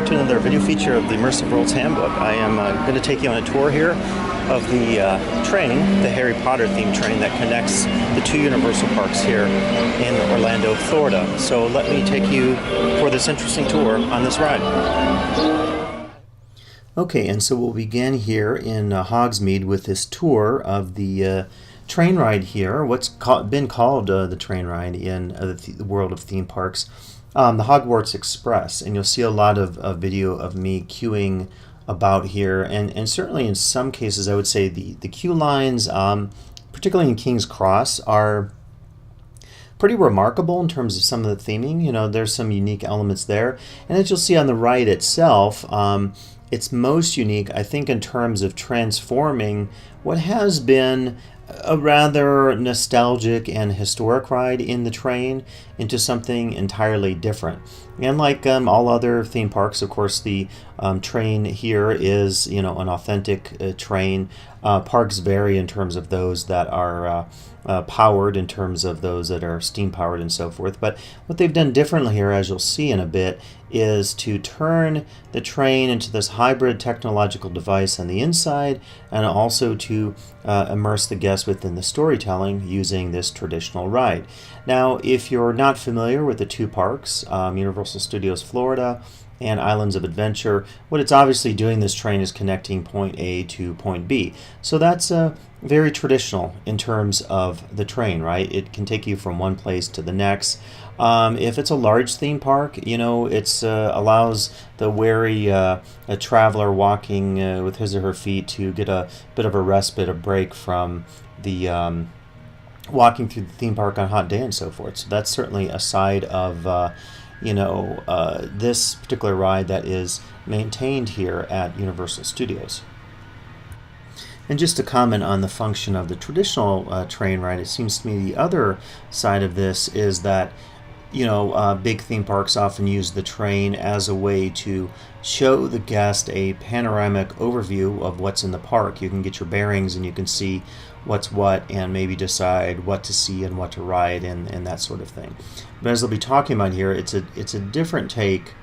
back to another video feature of the Immersive Worlds Handbook. I am going to take you on a tour here of the train, the Harry Potter themed train that connects the two Universal parks here in Orlando, Florida. So let me take you for this interesting tour on this ride. Okay, and so we'll begin here in Hogsmeade with this tour of the train ride here, what's been called the train ride in the world of theme parks. The Hogwarts Express, and you'll see a lot of video of me queuing about here, and certainly in some cases I would say the queue lines, particularly in King's Cross, are pretty remarkable in terms of some of the theming. You know, there's some unique elements there, and as you'll see on the ride itself, it's most unique, I think, in terms of transforming what has been a rather nostalgic and historic ride in the train into something entirely different. And like all other theme parks, of course, the train here is, you know, an authentic train. Parks vary in terms of those that are powered, in terms of those that are steam powered and so forth. But what they've done differently here, as you'll see in a bit, is to turn the train into this hybrid technological device on the inside, and also to immerse the guests within the storytelling using this traditional ride. Now, if you're not familiar with the two parks, Universal Studios Florida and Islands of Adventure, what it's obviously doing, this train is connecting point A to point B. So that's very traditional in terms of the train, right? It can take you from one place to the next. If it's a large theme park, you know, it's allows the wary a traveler walking with his or her feet to get a bit of a respite, a break from the walking through the theme park on a hot day and so forth. So that's certainly a side of this particular ride that is maintained here at Universal Studios. And just to comment on the function of the traditional train ride, it seems to me the other side of this is that, you know, big theme parks often use the train as a way to show the guest a panoramic overview of what's in the park. You can get your bearings and you can see what's what, and maybe decide what to see and what to ride and that sort of thing. But as I'll be talking about here, it's a different take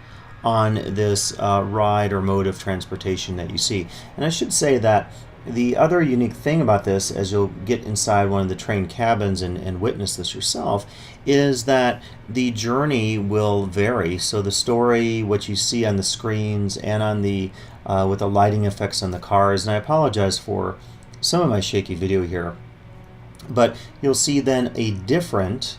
on this ride or mode of transportation that you see. And I should say that the other unique thing about this, as you'll get inside one of the train cabins and witness this yourself, is that the journey will vary. So the story, what you see on the screens and on the with the lighting effects on the cars, and I apologize for some of my shaky video here, but you'll see then a different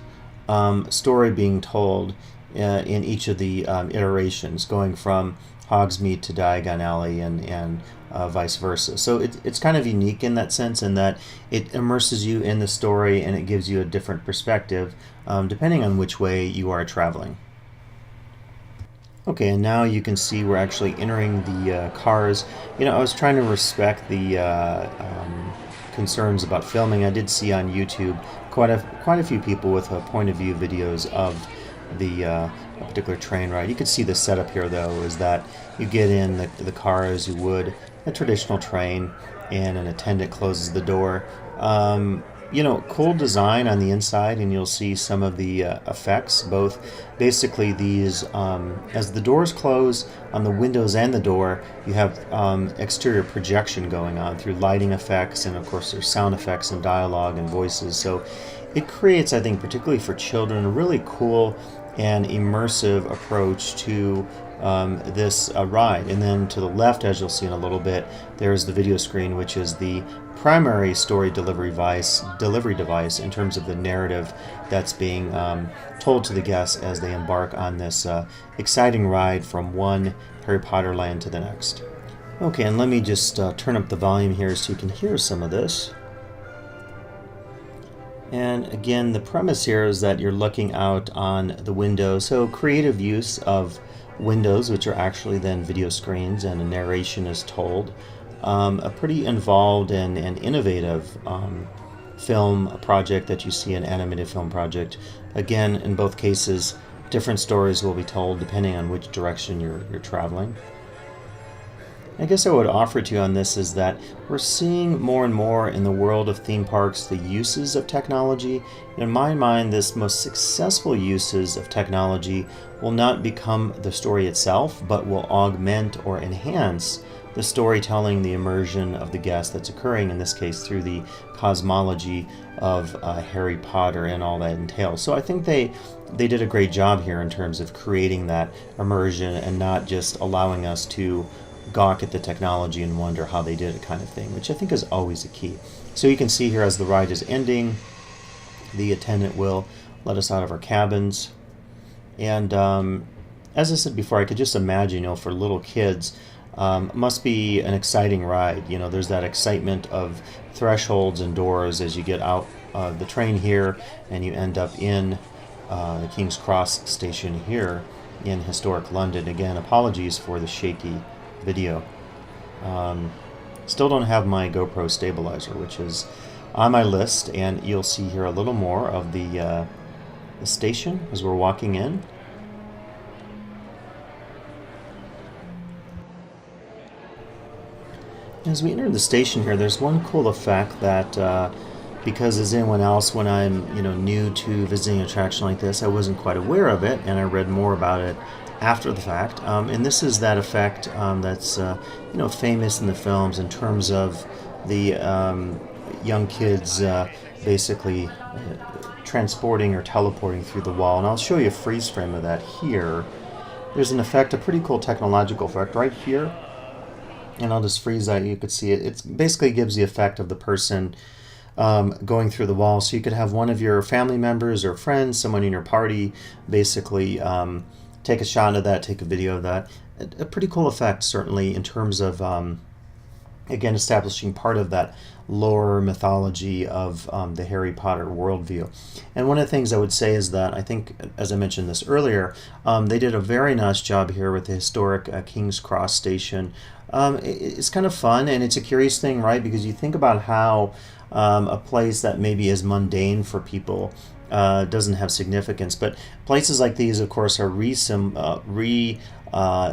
story being told in each of the iterations, going from Hogsmeade to Diagon Alley and vice versa. So it's kind of unique in that sense, in that it immerses you in the story and it gives you a different perspective depending on which way you are traveling. Okay, and now you can see we're actually entering the cars. You know, I was trying to respect the concerns about filming. I did see on YouTube quite a few people with point of view videos of the particular train ride. You can see the setup here, though, is that you get in the car as you would a traditional train, and an attendant closes the door. You know, cool design on the inside, and you'll see some of the effects, both basically these, as the doors close on the windows and the door, you have exterior projection going on through lighting effects, and of course there's sound effects and dialogue and voices. So it creates, I think, particularly for children, a really cool and immersive approach to this ride. And then to the left, as you'll see in a little bit, there's the video screen, which is the primary story delivery device in terms of the narrative that's being told to the guests as they embark on this exciting ride from one Harry Potter land to the next. Okay, and let me just turn up the volume here so you can hear some of this. And again, the premise here is that you're looking out on the window, so creative use of windows, which are actually then video screens, and a narration is told. A pretty involved and innovative film project that you see, an animated film project. Again, in both cases, different stories will be told depending on which direction you're traveling. I guess I would offer to you on this is that we're seeing more and more in the world of theme parks the uses of technology. In my mind, this most successful uses of technology will not become the story itself, but will augment or enhance the storytelling, the immersion of the guest that's occurring, in this case through the cosmology of Harry Potter and all that entails. So I think they did a great job here in terms of creating that immersion and not just allowing us to gawk at the technology and wonder how they did it kind of thing, which I think is always a key. So you can see here as the ride is ending, the attendant will let us out of our cabins. And as I said before, I could just imagine, for little kids, must be an exciting ride. There's that excitement of thresholds and doors as you get out of the train here and you end up in the King's Cross station here in historic London. Again, apologies for the shaky video. Still don't have my GoPro stabilizer, which is on my list, and you'll see here a little more of the station as we're walking in. As we enter the station here, there's one cool effect that because as anyone else, when I'm new to visiting an attraction like this, I wasn't quite aware of it, and I read more about it after the fact. And this is that effect that's famous in the films in terms of the young kids basically transporting or teleporting through the wall. And I'll show you a freeze frame of that here. There's an effect, a pretty cool technological effect right here. And I'll just freeze that. You could see it. It basically gives the effect of the person going through the wall. So you could have one of your family members or friends, someone in your party, basically take a shot of that, take a video of that. A pretty cool effect, certainly, in terms of, again, establishing part of that lore mythology of the Harry Potter worldview. And one of the things I would say is that I think, as I mentioned this earlier, they did a very nice job here with the historic King's Cross station. It's kind of fun, and it's a curious thing, right? Because you think about how a place that maybe is mundane for people doesn't have significance, but places like these, of course, are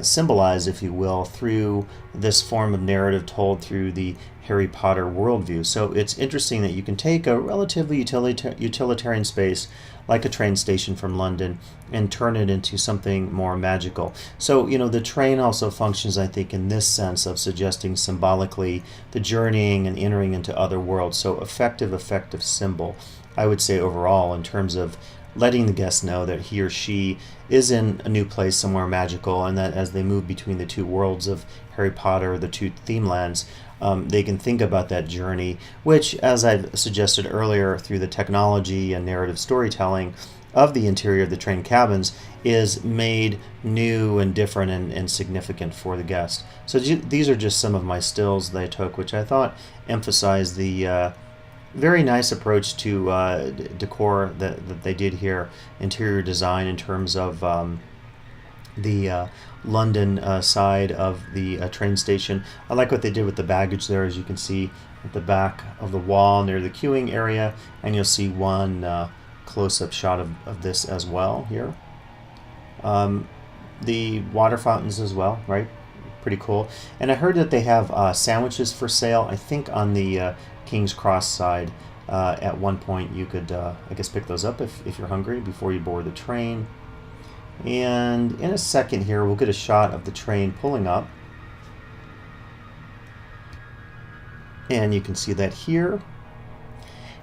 symbolized, if you will, through this form of narrative told through the Harry Potter worldview. So it's interesting that you can take a relatively utilitarian space like a train station from London and turn it into something more magical. So, the train also functions, I think, in this sense of suggesting symbolically the journeying and entering into other worlds. So effective symbol, I would say, overall, in terms of letting the guest know that he or she is in a new place somewhere magical, and that as they move between the two worlds of Harry Potter, the two theme lands, they can think about that journey, which, as I've suggested earlier, through the technology and narrative storytelling of the interior of the train cabins, is made new and different and significant for the guest. So these are just some of my stills that I took, which I thought emphasized the very nice approach to decor that they did here, interior design in terms of the London side of the train station. I like what they did with the baggage there, as you can see at the back of the wall near the queuing area, and you'll see one close-up shot of this as well here. The water fountains as well, right? Pretty cool. And I heard that they have sandwiches for sale, I think on the King's Cross side. At one point you could, I guess, pick those up if you're hungry before you board the train. And in a second here, we'll get a shot of the train pulling up. And you can see that here.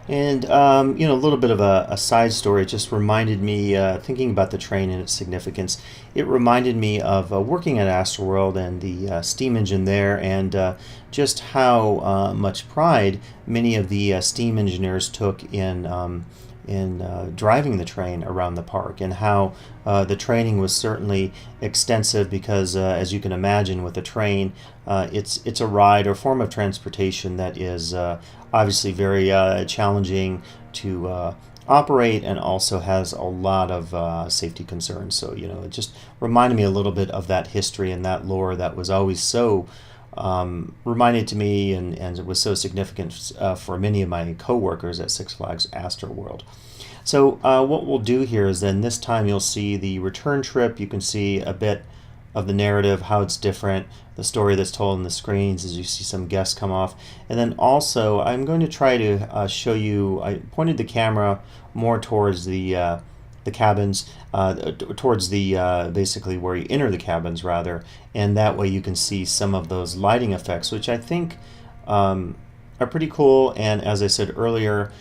And, a little bit of a side story. It just reminded me, thinking about the train and its significance, it reminded me of working at Astroworld and the steam engine there, and just how much pride many of the steam engineers took in driving the train around the park, and how the training was certainly extensive because, as you can imagine, with a train, it's a ride or form of transportation that is obviously very challenging to operate, and also has a lot of safety concerns. So, it just reminded me a little bit of that history and that lore that was always so reminded to me, and it was so significant for many of my co-workers at Six Flags Astroworld. So what we'll do here is then this time you'll see the return trip. You can see a bit of the narrative, how it's different, the story that's told on the screens as you see some guests come off. And then also I'm going to try to show you, I pointed the camera more towards the cabins, towards the basically where you enter the cabins rather, and that way you can see some of those lighting effects, which I think are pretty cool, and as I said earlier,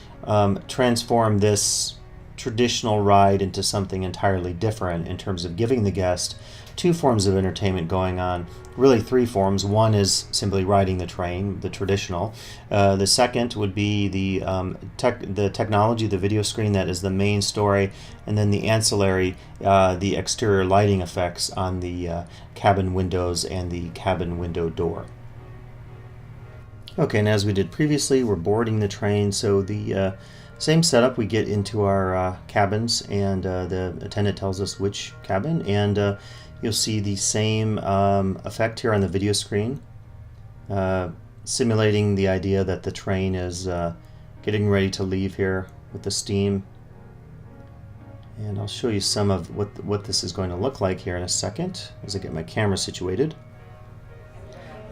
transform this traditional ride into something entirely different in terms of giving the guest two forms of entertainment going on. Really three forms. One is simply riding the train, the traditional. The second would be the technology, the video screen that is the main story, and then the ancillary, the exterior lighting effects on the cabin windows and the cabin window door. Okay, and as we did previously, we're boarding the train, so the same setup, we get into our cabins, and the attendant tells us which cabin, and you'll see the same effect here on the video screen, simulating the idea that the train is getting ready to leave here with the steam. And I'll show you some of what this is going to look like here in a second as I get my camera situated.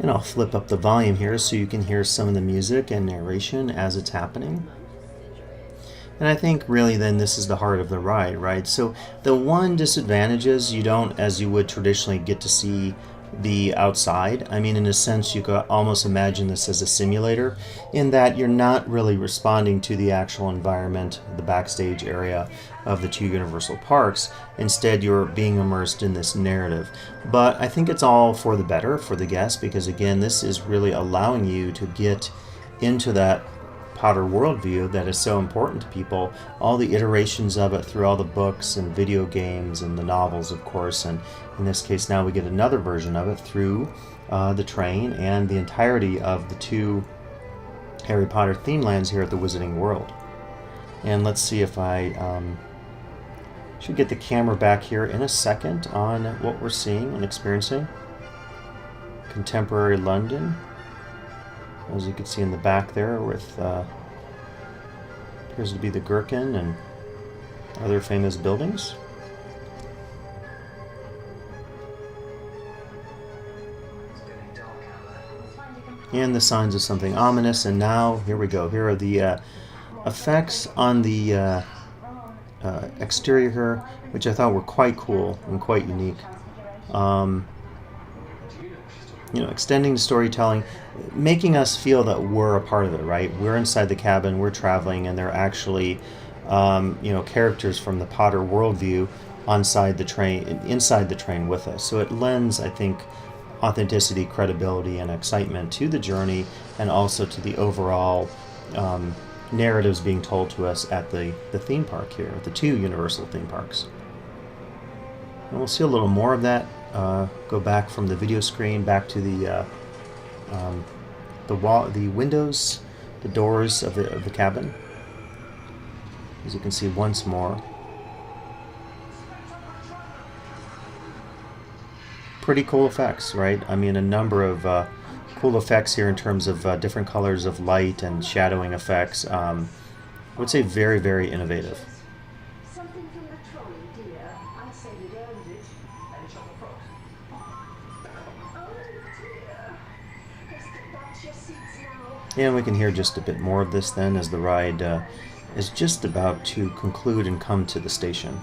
And I'll flip up the volume here so you can hear some of the music and narration as it's happening. And I think really then this is the heart of the ride, right? So the one disadvantage is you don't, as you would traditionally, get to see the outside. I mean, in a sense, you could almost imagine this as a simulator in that you're not really responding to the actual environment, the backstage area of the two Universal parks. Instead, you're being immersed in this narrative. But I think it's all for the better for the guests, because again, this is really allowing you to get into that Potter worldview that is so important to people, all the iterations of it through all the books and video games and the novels, of course, and in this case now we get another version of it through the train and the entirety of the two Harry Potter theme lands here at the Wizarding World. And let's see if I should get the camera back here in a second on what we're seeing and experiencing. Contemporary London, as you can see in the back there, with appears to be the Gherkin and other famous buildings. And the signs of something ominous. And now here we go. Here are the effects on the exterior here, which I thought were quite cool and quite unique. You know, extending the storytelling, making us feel that we're a part of it, right? We're inside the cabin, we're traveling, and they're actually, you know, characters from the Potter worldview inside the train with us. So it lends, I think, authenticity, credibility, and excitement to the journey, and also to the overall narratives being told to us at the theme park here, the two Universal theme parks. And we'll see a little more of that. Go back from the video screen back to the wall, the windows, the doors of the cabin. As you can see once more. Pretty cool effects, right? I mean, a number of cool effects here in terms of different colors of light and shadowing effects. I would say very, very innovative. And we can hear just a bit more of this then as the ride is just about to conclude and come to the station.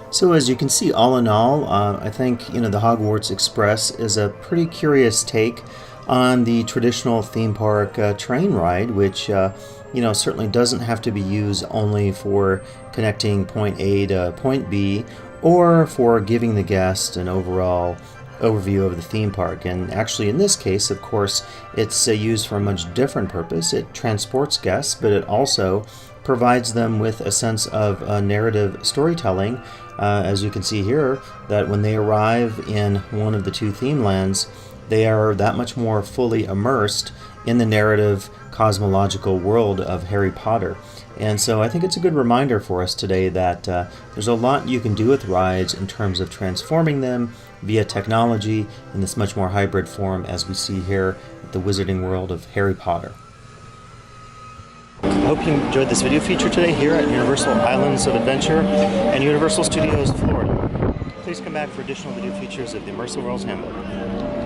So as you can see, all in all, I think the Hogwarts Express is a pretty curious take on the traditional theme park train ride, which certainly doesn't have to be used only for connecting point A to point B or for giving the guest an overall overview of the theme park. And actually in this case, of course, it's used for a much different purpose. It transports guests, but it also provides them with a sense of narrative storytelling. As you can see here, that when they arrive in one of the two theme lands, they are that much more fully immersed in the narrative cosmological world of Harry Potter. And so I think it's a good reminder for us today that there's a lot you can do with rides in terms of transforming them via technology in this much more hybrid form as we see here at the Wizarding World of Harry Potter. hope you enjoyed this video feature today here at Universal Islands of Adventure and Universal Studios, Florida. Please come back for additional video features of the Immersive Worlds Handbook.